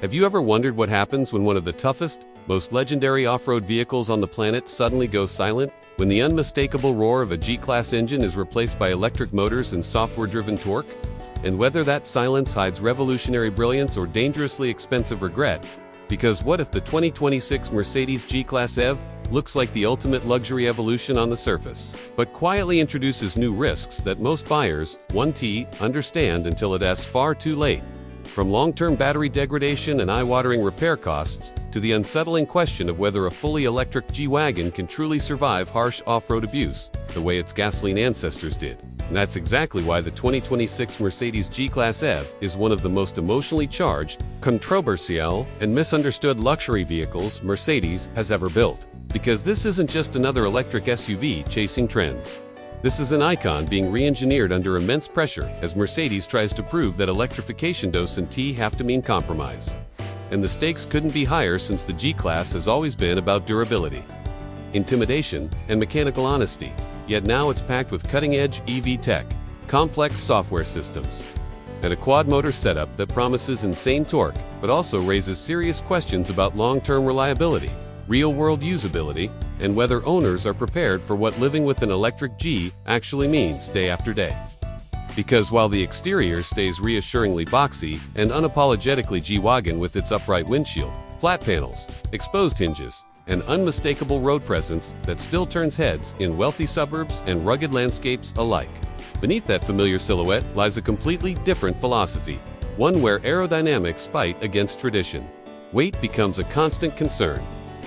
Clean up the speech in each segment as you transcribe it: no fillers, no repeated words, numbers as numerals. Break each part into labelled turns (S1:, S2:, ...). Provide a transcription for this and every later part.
S1: Have you ever wondered what happens when one of the toughest, most legendary off-road vehicles on the planet suddenly goes silent? When the unmistakable roar of a G-Class engine is replaced by electric motors and software-driven torque? And whether that silence hides revolutionary brilliance or dangerously expensive regret? Because what if the 2026 Mercedes G-Class EV looks like the ultimate luxury evolution on the surface, but quietly introduces new risks that most buyers, 1T, understand until it is far too late? From long-term battery degradation and eye-watering repair costs, to the unsettling question of whether a fully electric G-Wagon can truly survive harsh off-road abuse, the way its gasoline ancestors did. And that's exactly why the 2026 Mercedes G-Class EV is one of the most emotionally charged, controversial, and misunderstood luxury vehicles Mercedes has ever built. Because this isn't just another electric SUV chasing trends. This is an icon being re-engineered under immense pressure as Mercedes tries to prove that electrification and T have to mean compromise. And the stakes couldn't be higher since the G-Class has always been about durability, intimidation, and mechanical honesty. Yet now it's packed with cutting-edge EV tech, complex software systems, and a quad-motor setup that promises insane torque, but also raises serious questions about long-term reliability, real-world usability, and whether owners are prepared for what living with an electric G actually means day after day. Because while the exterior stays reassuringly boxy and unapologetically G-Wagon with its upright windshield, flat panels, exposed hinges, and unmistakable road presence that still turns heads in wealthy suburbs and rugged landscapes alike. Beneath that familiar silhouette lies a completely different philosophy, one where aerodynamics fight against tradition. Weight becomes a constant concern,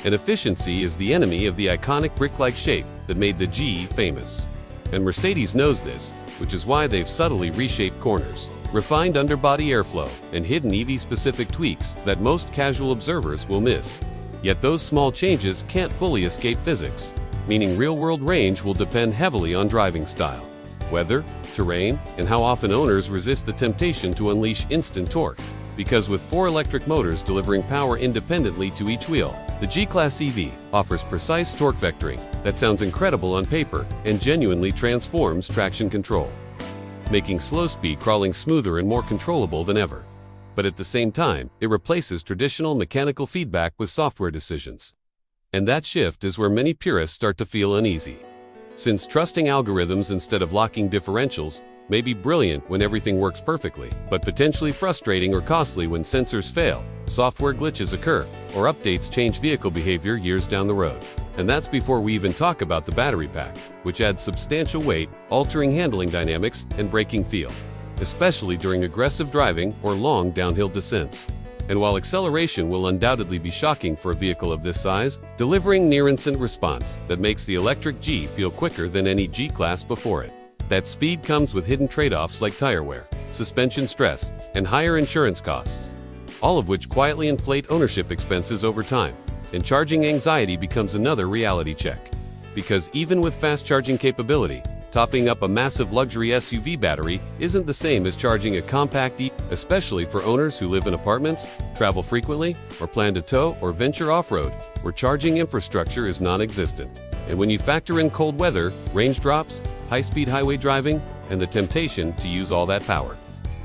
S1: and efficiency is the enemy of the iconic brick-like shape that made the G famous. And Mercedes knows this, which is why they've subtly reshaped corners, refined underbody airflow, and hidden EV-specific tweaks that most casual observers will miss. Yet those small changes can't fully escape physics, meaning real-world range will depend heavily on driving style, weather, terrain, and how often owners resist the temptation to unleash instant torque. Because with 4 electric motors delivering power independently to each wheel, the G-Class EV offers precise torque vectoring that sounds incredible on paper and genuinely transforms traction control, making slow-speed crawling smoother and more controllable than ever. But at the same time, it replaces traditional mechanical feedback with software decisions. And that shift is where many purists start to feel uneasy. Since trusting algorithms instead of locking differentials may be brilliant when everything works perfectly, but potentially frustrating or costly when sensors fail, software glitches occur, or updates change vehicle behavior years down the road. And that's before we even talk about the battery pack, which adds substantial weight, altering handling dynamics and braking feel, especially during aggressive driving or long downhill descents. And while acceleration will undoubtedly be shocking for a vehicle of this size, delivering near-instant response that makes the electric G feel quicker than any G-Class before it. That speed comes with hidden trade-offs like tire wear, suspension stress, and higher insurance costs, all of which quietly inflate ownership expenses over time. And charging anxiety becomes another reality check. Because even with fast charging capability, topping up a massive luxury SUV battery isn't the same as charging a compact EV, especially for owners who live in apartments, travel frequently, or plan to tow or venture off-road, where charging infrastructure is non-existent. And when you factor in cold weather, range drops, high-speed highway driving, and the temptation to use all that power,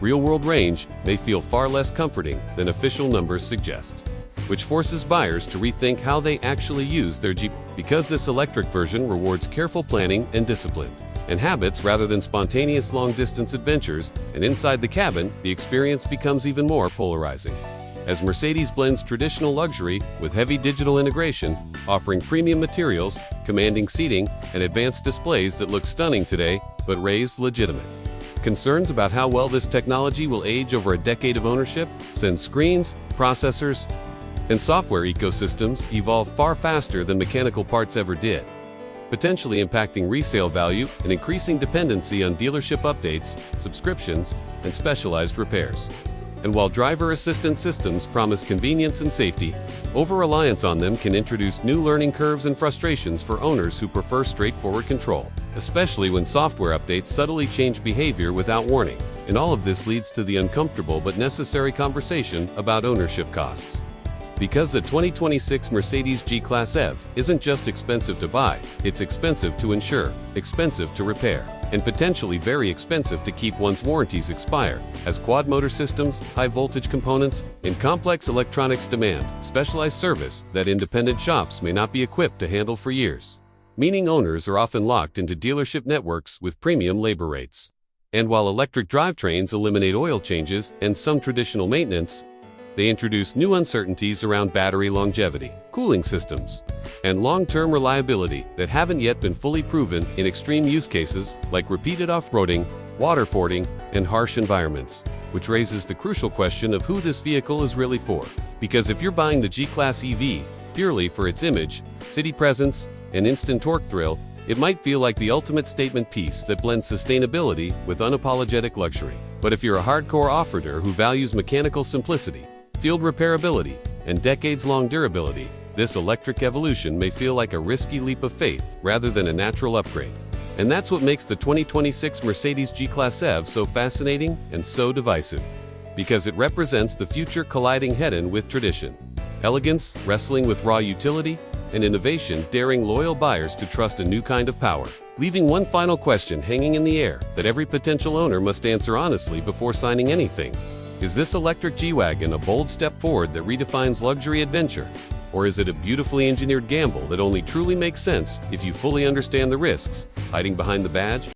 S1: real-world range may feel far less comforting than official numbers suggest, which forces buyers to rethink how they actually use their G. Because this electric version rewards careful planning and discipline, and habits rather than spontaneous long-distance adventures, and inside the cabin, the experience becomes even more polarizing. As Mercedes blends traditional luxury with heavy digital integration, offering premium materials, commanding seating, and advanced displays that look stunning today, but raise legitimate concerns about how well this technology will age over a decade of ownership, since screens, processors, and software ecosystems evolve far faster than mechanical parts ever did, potentially impacting resale value and increasing dependency on dealership updates, subscriptions, and specialized repairs. And while driver assistance systems promise convenience and safety, over-reliance on them can introduce new learning curves and frustrations for owners who prefer straightforward control, especially when software updates subtly change behavior without warning. And all of this leads to the uncomfortable but necessary conversation about ownership costs. Because the 2026 Mercedes G-Class EV isn't just expensive to buy, it's expensive to insure, expensive to repair, and potentially very expensive to keep once warranties expire, as quad-motor systems, high-voltage components, and complex electronics demand specialized service that independent shops may not be equipped to handle for years, meaning owners are often locked into dealership networks with premium labor rates. And while electric drivetrains eliminate oil changes and some traditional maintenance, they introduce new uncertainties around battery longevity, cooling systems, and long-term reliability that haven't yet been fully proven in extreme use cases like repeated off-roading, waterfording, and harsh environments, which raises the crucial question of who this vehicle is really for. Because if you're buying the G-Class EV purely for its image, city presence, and instant torque thrill, it might feel like the ultimate statement piece that blends sustainability with unapologetic luxury. But if you're a hardcore off-roader who values mechanical simplicity, field repairability, and decades-long durability, this electric evolution may feel like a risky leap of faith rather than a natural upgrade. And that's what makes the 2026 Mercedes G-Class EV so fascinating and so divisive. Because it represents the future colliding head-on with tradition, elegance wrestling with raw utility, and innovation daring loyal buyers to trust a new kind of power. Leaving one final question hanging in the air that every potential owner must answer honestly before signing anything. Is this electric G-Wagon a bold step forward that redefines luxury adventure? Or is it a beautifully engineered gamble that only truly makes sense if you fully understand the risks hiding behind the badge?